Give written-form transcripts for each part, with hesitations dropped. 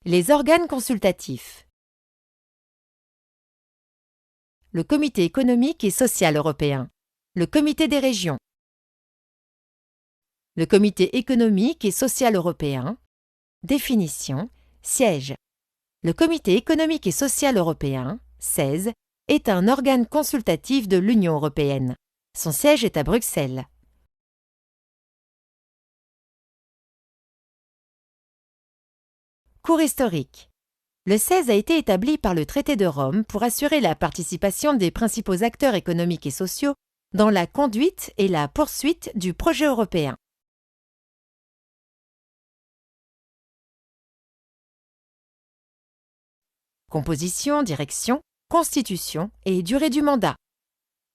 Les organes consultatifs. Le Comité économique et social européen. Le Comité des régions. Le Comité économique et social européen. Définition. Siège. Le Comité économique et social européen, CESE, est un organe consultatif de l'Union européenne. Son siège est à Bruxelles. Cours historique. Le CESE a été établi par le traité de Rome pour assurer la participation des principaux acteurs économiques et sociaux dans la conduite et la poursuite du projet européen. Composition, direction, constitution et durée du mandat.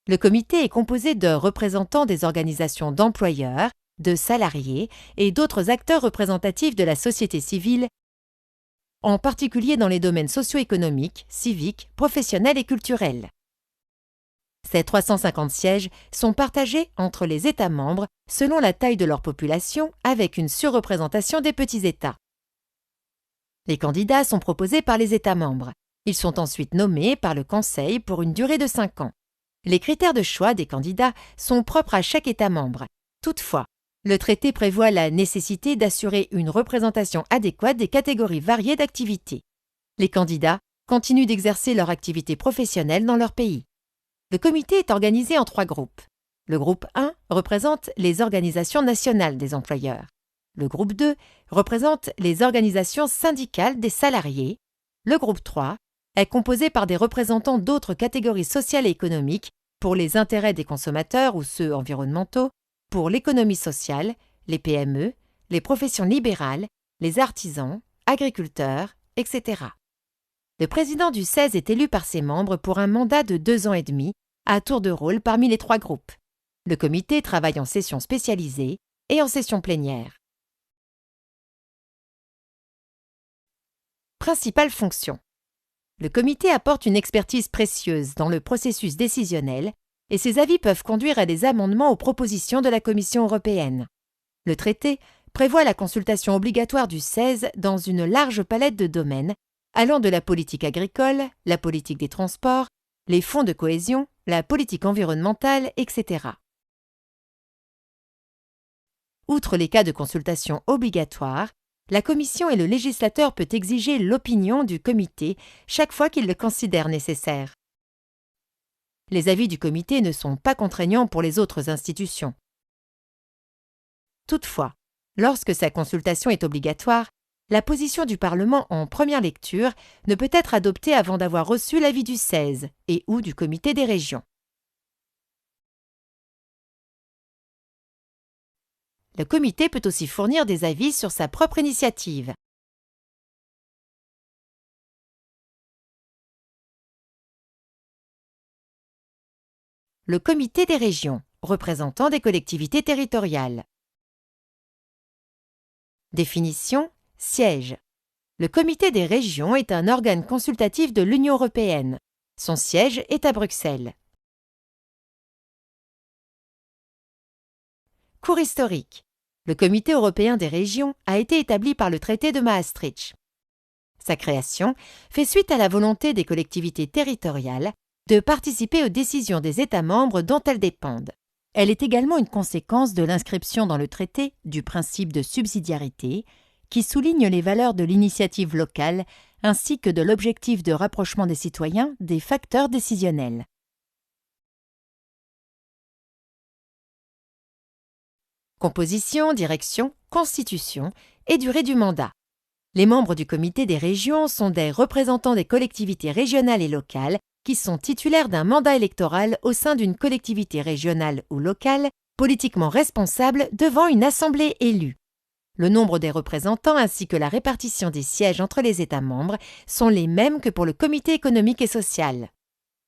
Le comité est composé de représentants des organisations d'employeurs, de salariés et d'autres acteurs représentatifs de la société civile, en particulier dans les domaines socio-économiques, civiques, professionnels et culturels. Ces 350 sièges sont partagés entre les États membres selon la taille de leur population avec une surreprésentation des petits États. Les candidats sont proposés par les États membres. Ils sont ensuite nommés par le Conseil pour une durée de 5 ans. Les critères de choix des candidats sont propres à chaque État membre. Toutefois, le traité prévoit la nécessité d'assurer une représentation adéquate des catégories variées d'activités. Les candidats continuent d'exercer leur activité professionnelle dans leur pays. Le comité est organisé en 3 groupes. Le groupe 1 représente les organisations nationales des employeurs. Le groupe 2 représente les organisations syndicales des salariés. Le groupe 3 est composé par des représentants d'autres catégories sociales et économiques pour les intérêts des consommateurs ou ceux environnementaux, pour l'économie sociale, les PME, les professions libérales, les artisans, agriculteurs, etc. Le président du CESE est élu par ses membres pour un mandat de 2 ans et demi, à tour de rôle parmi les 3 groupes. Le comité travaille en session spécialisée et en session plénière. Principales fonctions. Le comité apporte une expertise précieuse dans le processus décisionnel et ses avis peuvent conduire à des amendements aux propositions de la Commission européenne. Le traité prévoit la consultation obligatoire du CESE dans une large palette de domaines, allant de la politique agricole, la politique des transports, les fonds de cohésion, la politique environnementale, etc. Outre les cas de consultation obligatoire, la Commission et le législateur peut exiger l'opinion du comité chaque fois qu'il le considère nécessaire. Les avis du comité ne sont pas contraignants pour les autres institutions. Toutefois, lorsque sa consultation est obligatoire, la position du Parlement en première lecture ne peut être adoptée avant d'avoir reçu l'avis du CESE et ou du Comité des régions. Le comité peut aussi fournir des avis sur sa propre initiative. Le Comité des régions, représentant des collectivités territoriales. Définition, siège. Le Comité des régions est un organe consultatif de l'Union européenne. Son siège est à Bruxelles. Cours historique. Le Comité européen des régions a été établi par le traité de Maastricht. Sa création fait suite à la volonté des collectivités territoriales de participer aux décisions des États membres dont elles dépendent. Elle est également une conséquence de l'inscription dans le traité du principe de subsidiarité, qui souligne les valeurs de l'initiative locale ainsi que de l'objectif de rapprochement des citoyens des facteurs décisionnels. Composition, direction, constitution et durée du mandat. Les membres du Comité des régions sont des représentants des collectivités régionales et locales qui sont titulaires d'un mandat électoral au sein d'une collectivité régionale ou locale politiquement responsable devant une assemblée élue. Le nombre des représentants ainsi que la répartition des sièges entre les États membres sont les mêmes que pour le Comité économique et social.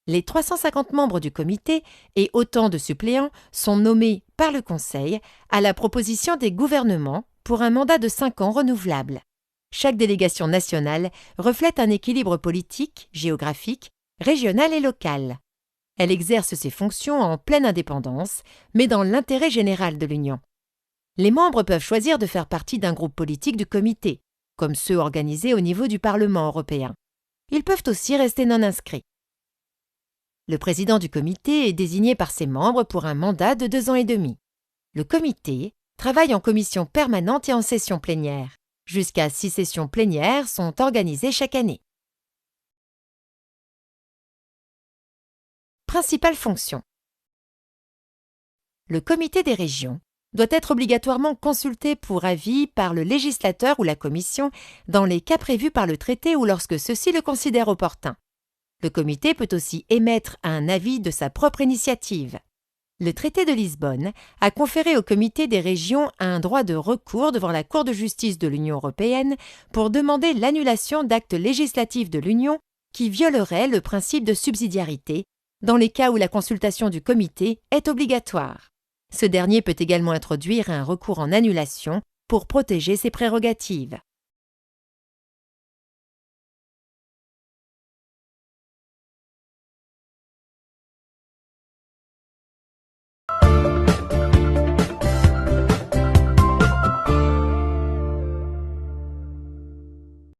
Les 350 membres du comité et autant de suppléants sont nommés par le Conseil à la proposition des gouvernements pour un mandat de 5 ans renouvelable. Chaque délégation nationale reflète un équilibre politique, géographique, régional et local. Elle exerce ses fonctions en pleine indépendance, mais dans l'intérêt général de l'Union. Les membres peuvent choisir de faire partie d'un groupe politique du comité. comme ceux organisés au niveau du Parlement européen. Ils peuvent aussi rester non inscrits. Le président du comité est désigné par ses membres pour un mandat de 2 ans et demi. Le comité travaille en commission permanente et en session plénière. Jusqu'à 6 sessions plénières sont organisées chaque année. Principales fonctions. Le comité des régions doit être obligatoirement consulté pour avis par le législateur ou la commission dans les cas prévus par le traité ou lorsque ceux-ci le considèrent opportun. Le comité peut aussi émettre un avis de sa propre initiative. Le traité de Lisbonne a conféré au comité des régions un droit de recours devant la Cour de justice de l'Union européenne pour demander l'annulation d'actes législatifs de l'Union qui violeraient le principe de subsidiarité dans les cas où la consultation du comité est obligatoire. Ce dernier peut également introduire un recours en annulation pour protéger ses prérogatives.